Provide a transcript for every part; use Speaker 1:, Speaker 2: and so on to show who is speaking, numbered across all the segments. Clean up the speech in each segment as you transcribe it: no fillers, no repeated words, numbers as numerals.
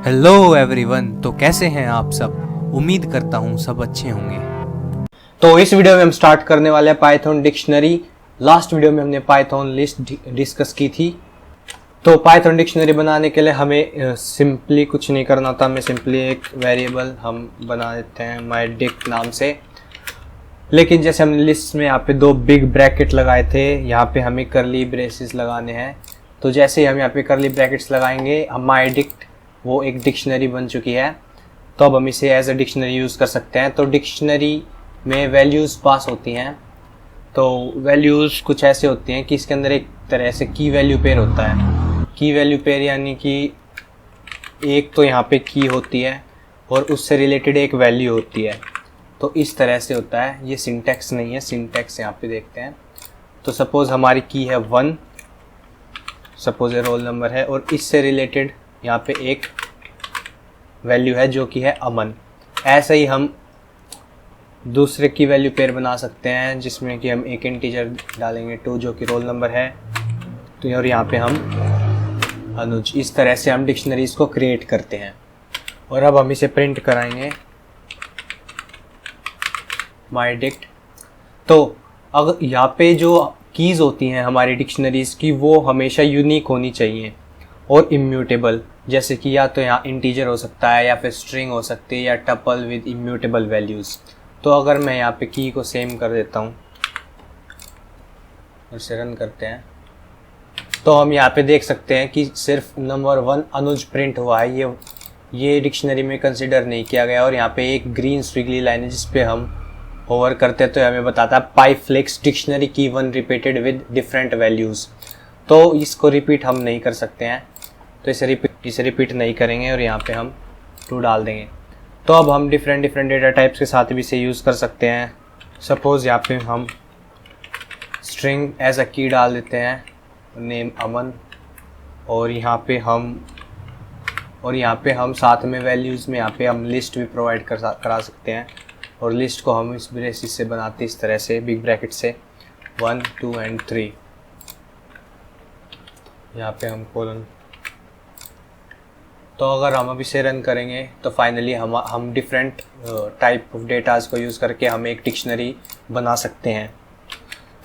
Speaker 1: Hello everyone. तो कैसे हैं आप सब? उम्मीद करता हूँ सब अच्छे होंगे। तो इस वीडियो में हम स्टार्ट करने वाले हैं पाइथन डिक्शनरी। लास्ट वीडियो में हमने पाइथन लिस्ट डिस्कस की थी। तो पाइथन डिक्शनरी बनाने के लिए हमें सिंपली कुछ नहीं करना था। हमें सिंपली एक वेरिएबल हम बना देते हैं myDict नाम से। लेकिन जैसे हमने लिस्ट में यहाँ पे दो बिग ब्रैकेट लगाए थे, यहाँ पे हमें करली ब्रेसेस लगाने हैं। तो जैसे ही हम यहाँ पे करली ब्रैकेट्स लगाएंगे, हम myDict वो एक डिक्शनरी बन चुकी है। तो अब हम इसे एज अ डिक्शनरी यूज़ कर सकते हैं। तो डिक्शनरी में वैल्यूज़ पास होती हैं। तो वैल्यूज़ कुछ ऐसे होती हैं कि इसके अंदर एक तरह से की वैल्यू पेयर होता है। की वैल्यू पेयर यानी कि एक तो यहाँ पे की होती है और उससे रिलेटेड एक वैल्यू होती है। तो इस तरह से होता है। ये सिंटैक्स नहीं है, सिंटैक्स यहाँ पे देखते हैं। तो सपोज़ हमारी की है 1, सपोज़ ये रोल नंबर है, और इससे रिलेटेड यहाँ पे एक वैल्यू है जो कि है अमन। ऐसे ही हम दूसरे की वैल्यू पेयर बना सकते हैं जिसमें कि हम एक इंटीजर डालेंगे 2 जो कि रोल नंबर है। तो और यहाँ पे हम अनुज। इस तरह से हम डिक्शनरीज को क्रिएट करते हैं। और अब हम इसे प्रिंट कराएंगे myDict। तो अगर यहाँ पे जो कीज़ होती हैं हमारी डिक्शनरीज की, वो हमेशा यूनिक होनी चाहिए और इम्यूटेबल। जैसे कि या तो यहाँ इंटीजर हो सकता है, या फिर स्ट्रिंग हो सकती है, या टपल विद इम्यूटेबल वैल्यूज़। तो अगर मैं यहाँ पे की को सेम कर देता हूँ और इसे रन करते हैं, तो हम यहाँ पे देख सकते हैं कि सिर्फ नंबर 1 अनुज प्रिंट हुआ है। ये डिक्शनरी में कंसिडर नहीं किया गया। और यहाँ पे एक ग्रीन स्विगली लाइन है जिस पे हम होवर करते हैं तो हमें बताता है पाइफ्लेक्स डिक्शनरी की 1 रिपीटेड विद डिफरेंट वैल्यूज़। तो इसको रिपीट हम नहीं कर सकते हैं, तो इसे रिपीट नहीं करेंगे और यहाँ पे हम 2 डाल देंगे। तो अब हम डिफरेंट डेटा टाइप्स के साथ भी इसे यूज़ कर सकते हैं। सपोज़ यहाँ पे हम स्ट्रिंग एज अ की डाल देते हैं, नेम अमन, और यहाँ पे हम साथ में वैल्यूज़ में यहाँ पे हम लिस्ट भी प्रोवाइड करा सकते हैं। और लिस्ट को हम इस ब्रेसिस से बनाते इस तरह से, बिग ब्रैकेट से 1, 2 and 3। यहाँ पे हम कोलन। तो अगर हम अब इसे रन करेंगे तो फाइनली हम डिफरेंट टाइप ऑफ डेटाज को यूज़ करके हम एक डिक्शनरी बना सकते हैं।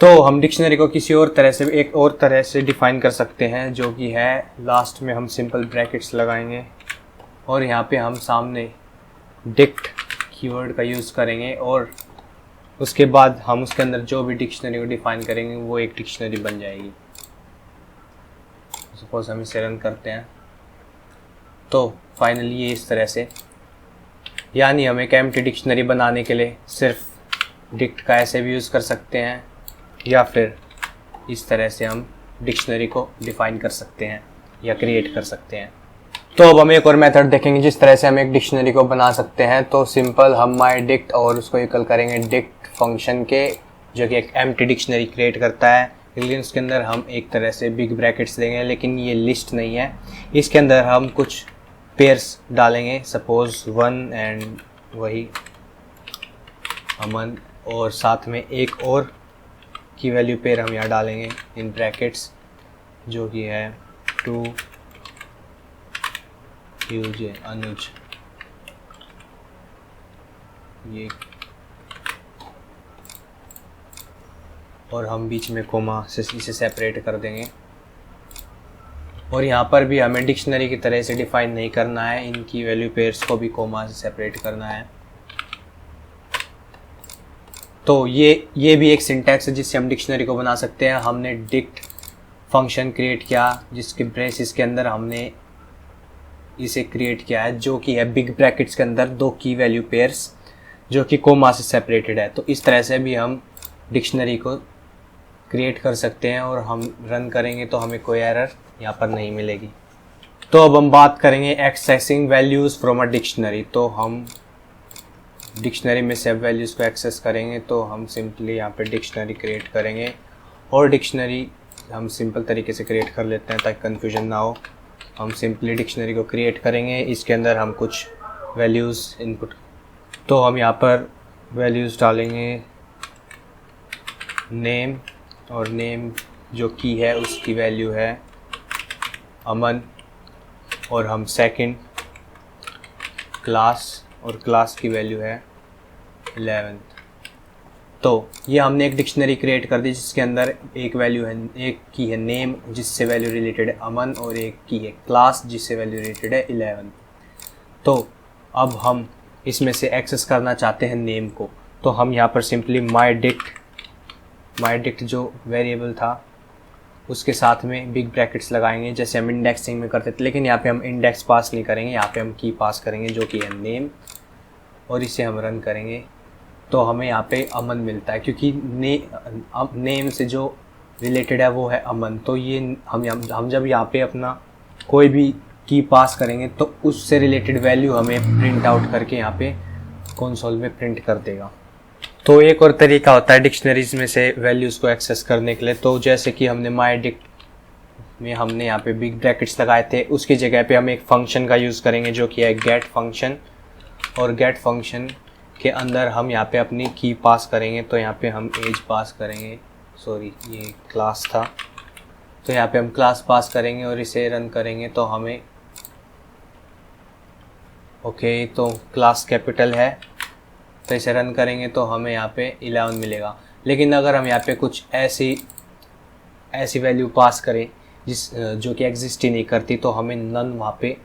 Speaker 1: तो हम डिक्शनरी को किसी और तरह से, एक और तरह से डिफ़ाइन कर सकते हैं, जो कि है लास्ट में हम सिंपल ब्रैकेट्स लगाएंगे और यहाँ पे हम सामने डिक्ट कीवर्ड का यूज़ करेंगे। और उसके बाद हम उसके अंदर जो भी डिक्शनरी को डिफ़ाइन करेंगे वो एक डिक्शनरी बन जाएगी। सपोज हम इसे रन करते हैं तो फाइनली ये इस तरह से, यानी हम एक एम्प्टी डिक्शनरी बनाने के लिए सिर्फ डिक्ट का ऐसे भी यूज़ कर सकते हैं, या फिर इस तरह से हम डिक्शनरी को डिफ़ाइन कर सकते हैं या क्रिएट कर सकते हैं। तो अब हम एक और मेथड देखेंगे जिस तरह से हम एक डिक्शनरी को बना सकते हैं। तो सिंपल हम myDict और उसको इक्वल करेंगे डिक्ट फंक्शन के, जो कि एक एम्प्टी डिक्शनरी क्रिएट करता है। लेकिन उसके अंदर हम एक तरह से बिग ब्रैकेट्स देंगे, लेकिन ये लिस्ट नहीं है। इसके अंदर हम कुछ पेयर्स डालेंगे, सपोज 1 एंड वही अमन, और साथ में एक और की वैल्यू पेयर हम यहाँ डालेंगे इन ब्रैकेट्स, जो कि है 2 यूजे अनुज। ये और हम बीच में कोमा से इसे सेपरेट कर देंगे। और यहाँ पर भी हमें डिक्शनरी की तरह से डिफ़ाइन नहीं करना है, इनकी वैल्यू पेयर्स को भी कोमा से सेपरेट करना है। तो ये भी एक सिंटैक्स है जिससे हम डिक्शनरी को बना सकते हैं। हमने डिक्ट फंक्शन क्रिएट किया जिसके ब्रेसिस के अंदर हमने इसे क्रिएट किया है, जो कि है बिग ब्रैकेट्स के अंदर 2 की वैल्यू पेयर्स जो कि कोमा से सेपरेटेड है। तो इस तरह से भी हम डिक्शनरी को क्रिएट कर सकते हैं और हम रन करेंगे तो हमें कोई एरर यहाँ पर नहीं मिलेगी। तो अब हम बात करेंगे accessing values from a dictionary. तो हम डिक्शनरी में से वैल्यूज़ को एक्सेस करेंगे तो हम सिंपली यहाँ पे डिक्शनरी क्रिएट करेंगे। और डिक्शनरी हम सिंपल तरीके से क्रिएट कर लेते हैं ताकि कन्फ्यूजन ना हो। हम सिंपली डिक्शनरी को क्रिएट करेंगे, इसके अंदर हम कुछ वैल्यूज़ इनपुट, तो हम यहाँ पर वैल्यूज़ डालेंगे नेम, और नेम जो की है उसकी वैल्यू है अमन, और हम सेकंड क्लास और क्लास की वैल्यू है 11। तो ये हमने एक डिक्शनरी क्रिएट कर दी जिसके अंदर एक वैल्यू है, एक की है नेम जिससे वैल्यू रिलेटेड है अमन, और एक की है क्लास जिससे वैल्यू रिलेटेड है 11। तो अब हम इसमें से एक्सेस करना चाहते हैं नेम को, तो हम यहाँ पर सिंपली माई डिक्ट जो वेरिएबल था उसके साथ में बिग ब्रैकेट्स लगाएंगे जैसे हम इंडेक्सिंग में करते थे, लेकिन यहाँ पे हम इंडेक्स पास नहीं करेंगे, यहाँ पे हम की पास करेंगे जो कि है नेम, और इसे हम रन करेंगे तो हमें यहाँ पे अमन मिलता है क्योंकि नेम से जो रिलेटेड है वो है अमन। तो ये हम जब यहाँ पे अपना कोई भी की पास करेंगे तो उससे रिलेटेड वैल्यू हमें प्रिंट आउट करके यहाँ पे कंसोल में प्रिंट कर देगा। तो एक और तरीका होता है डिक्शनरीज में से वैल्यूज़ को एक्सेस करने के लिए। तो जैसे कि हमने माई डिक्ट में हमने यहाँ पे बिग ब्रैकेट्स लगाए थे, उसकी जगह पे हम एक फंक्शन का यूज़ करेंगे जो कि है गेट फंक्शन, और गेट फंक्शन के अंदर हम यहाँ पे अपनी की पास करेंगे। तो यहाँ पे हम एज पास करेंगे, सॉरी ये क्लास था, तो यहाँ पे हम क्लास पास करेंगे और इसे रन करेंगे तो हमें ओके तो क्लास कैपिटल है, तो इसे रन करेंगे तो हमें यहाँ पे 11 मिलेगा। लेकिन अगर हम यहाँ पे कुछ ऐसी वैल्यू पास करें जो कि एग्जिस्ट ही नहीं करती तो हमें नन वहाँ पे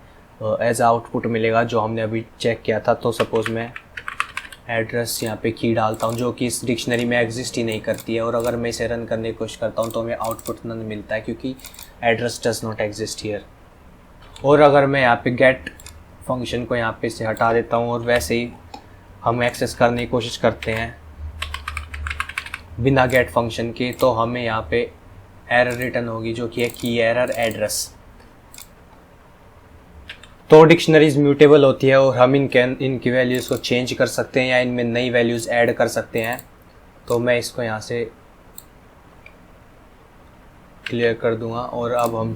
Speaker 1: एज आउटपुट मिलेगा जो हमने अभी चेक किया था। तो सपोज़ मैं एड्रेस यहाँ पे की डालता हूँ जो कि इस डिक्शनरी में एग्जिस्ट ही नहीं करती है, और अगर मैं इसे रन करने की कोशिश करता हूँ तो हमें आउटपुट नन मिलता है क्योंकि address does not exist here. और अगर मैं यहाँ पे गेट फंक्शन को यहाँ पे से हटा देता हूँ और वैसे ही हम एक्सेस करने की कोशिश करते हैं बिना गेट फंक्शन के, तो हमें यहाँ पे एरर रिटर्न होगी जो कि है की एरर एड्रेस। तो डिक्शनरीज म्यूटेबल होती है और हम इनकी वैल्यूज़ को चेंज कर सकते हैं या इनमें नई वैल्यूज़ ऐड कर सकते हैं। तो मैं इसको यहाँ से क्लियर कर दूंगा और अब हम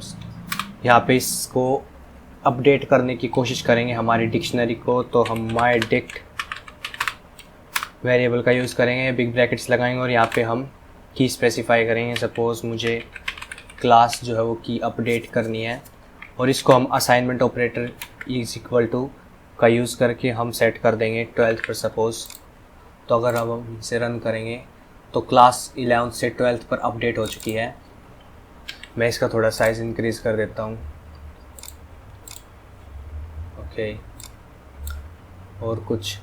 Speaker 1: यहाँ पे इसको अपडेट करने की कोशिश करेंगे हमारी डिक्शनरी को। तो हम माई डिक्ट वेरिएबल का यूज़ करेंगे, बिग ब्रैकेट्स लगाएंगे और यहाँ पे हम की स्पेसिफाई करेंगे। सपोज़ मुझे क्लास जो है वो की अपडेट करनी है और इसको हम assignment operator is equal to का यूज़ करके हम सेट कर देंगे 12th पर सपोज़। तो अगर अब हम इसे रन करेंगे तो क्लास 11 से 12th पर अपडेट हो चुकी है। मैं इसका थोड़ा साइज़ इंक्रीज़ कर देता हूँ, ओके, और कुछ,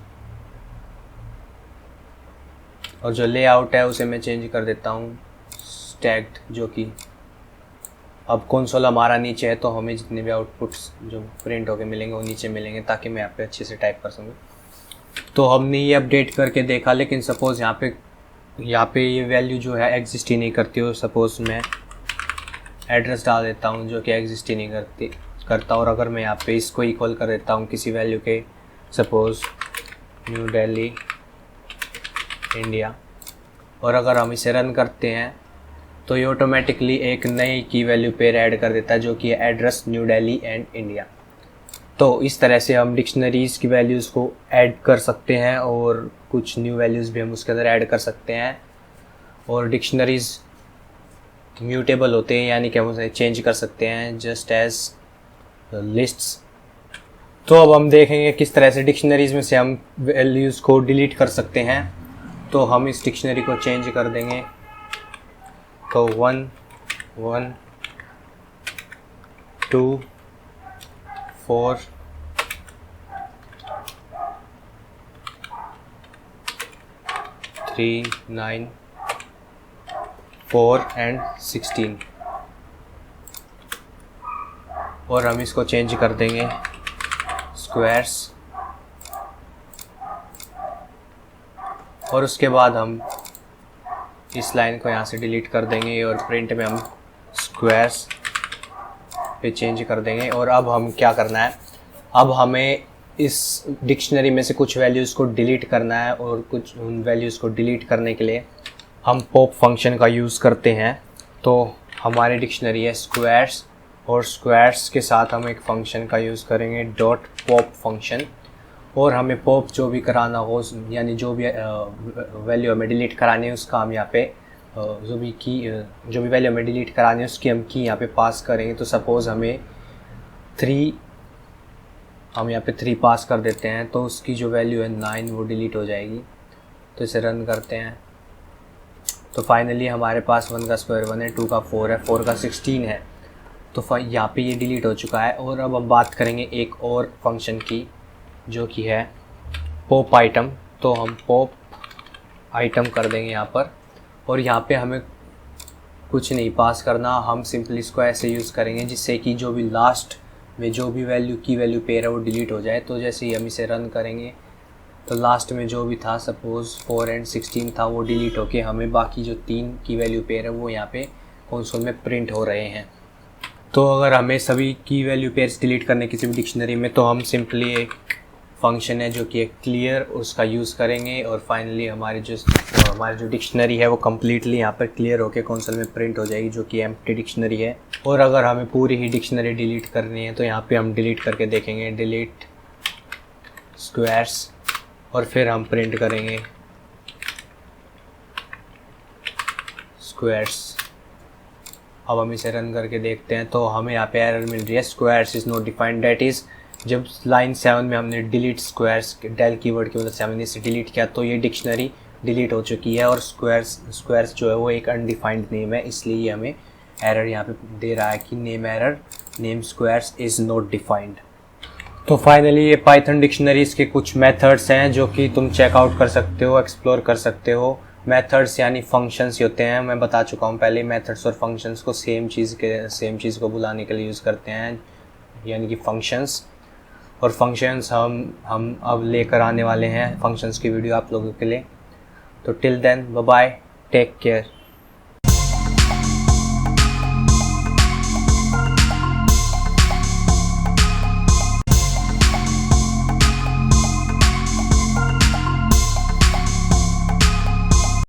Speaker 1: और जो लेआउट है उसे मैं चेंज कर देता हूँ स्टैक्ड, जो कि अब कंसोल हमारा नीचे है तो हमें जितने भी आउटपुट्स जो प्रिंट होके मिलेंगे वो नीचे मिलेंगे ताकि मैं यहाँ पे अच्छे से टाइप कर सकूँ। तो हमने ये अपडेट करके देखा, लेकिन सपोज़ यहाँ पे ये वैल्यू जो है एग्जिस्ट ही नहीं करती हो। सपोज़ मैं एड्रेस डाल देता हूँ जो कि एग्जिस्ट ही नहीं करता, और अगर मैं यहाँ पे इसको इक्वल कर देता हूँ किसी वैल्यू के, सपोज़ न्यू दिल्ली इंडिया, और अगर हम इसे रन करते हैं तो ये ऑटोमेटिकली एक नई की वैल्यू पेयर ऐड कर देता है जो कि है address new Delhi and India. तो इस तरह से हम डिक्शनरीज़ की वैल्यूज़ को ऐड कर सकते हैं और कुछ न्यू वैल्यूज़ भी हम उसके अंदर ऐड कर सकते हैं। और डिक्शनरीज़ म्यूटेबल होते हैं, यानी कि हम उसे चेंज कर सकते हैं जस्ट एज लिस्ट्स। तो अब हम देखेंगे किस तरह से डिक्शनरीज़ में से हम वैल्यूज़ को डिलीट कर सकते हैं। तो हम इस डिक्शनरी को चेंज कर देंगे, तो 1 1 2 4 3 9 4 एंड 16, और हम इसको चेंज कर देंगे स्क्वायर्स। और उसके बाद हम इस लाइन को यहाँ से डिलीट कर देंगे और प्रिंट में हम स्क्वायर्स पे चेंज कर देंगे। और अब हम क्या करना है, अब हमें इस डिक्शनरी में से कुछ वैल्यूज़ को डिलीट करना है, और कुछ उन वैल्यूज़ को डिलीट करने के लिए हम पॉप फंक्शन का यूज़ करते हैं। तो हमारी डिक्शनरी है स्क्वायर्स, और स्क्वायर्स के साथ हम एक फ़ंक्शन का यूज़ करेंगे डॉट पॉप फंक्शन, और हमें पॉप जो भी कराना हो, यानी जो भी वैल्यू हमें डिलीट करानी है उसका हम यहाँ पे जो भी वैल्यू हमें डिलीट करानी है उसकी हम की यहाँ पे पास करेंगे। तो सपोज़ हमें 3 हम यहाँ पे 3 पास कर देते हैं तो उसकी जो वैल्यू है 9 वो डिलीट हो जाएगी। तो इसे रन करते हैं तो फाइनली हमारे पास 1 का स्क्वायर 1 है, 2 का 4 है, 4 का 16 है। तो यहाँ पे ये डिलीट हो चुका है। और अब हम बात करेंगे एक और फंक्शन की जो कि है पॉप आइटम। तो हम पॉप आइटम कर देंगे यहाँ पर, और यहाँ पे हमें कुछ नहीं पास करना, हम सिंपली इसको ऐसे यूज़ करेंगे जिससे कि जो भी लास्ट में जो भी की वैल्यू पेयर है वो डिलीट हो जाए। तो जैसे ही हम इसे रन करेंगे तो लास्ट में जो भी था, सपोज़ 4 और 16 था, वो डिलीट होके हमें बाकी जो 3 की वैल्यू पेयर है वो यहाँ पे कंसोल में प्रिंट हो रहे हैं। तो अगर हमें सभी की वैल्यू पेयर्स डिलीट करने किसी भी डिक्शनरी में, तो हम सिंपली एक फंक्शन है जो कि एक क्लियर, उसका यूज़ करेंगे और फाइनली हमारी जो डिक्शनरी है वो कम्प्लीटली यहाँ पर क्लियर होकर कंसोल में प्रिंट हो जाएगी, जो कि एम्प्टी डिक्शनरी है। और अगर हमें पूरी ही डिक्शनरी डिलीट करनी है तो यहाँ पे हम डिलीट करके देखेंगे, डिलीट स्क्वायर्स, और फिर हम प्रिंट करेंगे स्क्वायर्स। अब हम इसे रन करके देखते हैं तो हमें यहाँ पे एरर मिल रही है, squares is not defined. That is जब लाइन 7 में हमने डिलीट स्क्वायर्स डेल कीवर्ड की मदद से हमने इसे डिलीट किया तो ये डिक्शनरी डिलीट हो चुकी है। और स्क्वायर्स जो है वो एक अनडिफाइंड नेम है, इसलिए ये हमें एरर यहाँ पे दे रहा है कि name squares is not defined. तो फाइनली ये पाइथन डिक्शनरीज के कुछ मेथड्स हैं जो कि तुम चेकआउट कर सकते हो, एक्सप्लोर कर सकते हो। मेथड्स यानी फंक्शंस होते हैं, मैं बता चुका हूँ पहले। मेथड्स और फंक्शंस को सेम चीज़ को बुलाने के लिए यूज़ करते हैं, यानी कि फंक्शंस। और फंक्शंस हम अब लेकर आने वाले हैं फंक्शंस की वीडियो आप लोगों के लिए। तो till then bye bye, take care.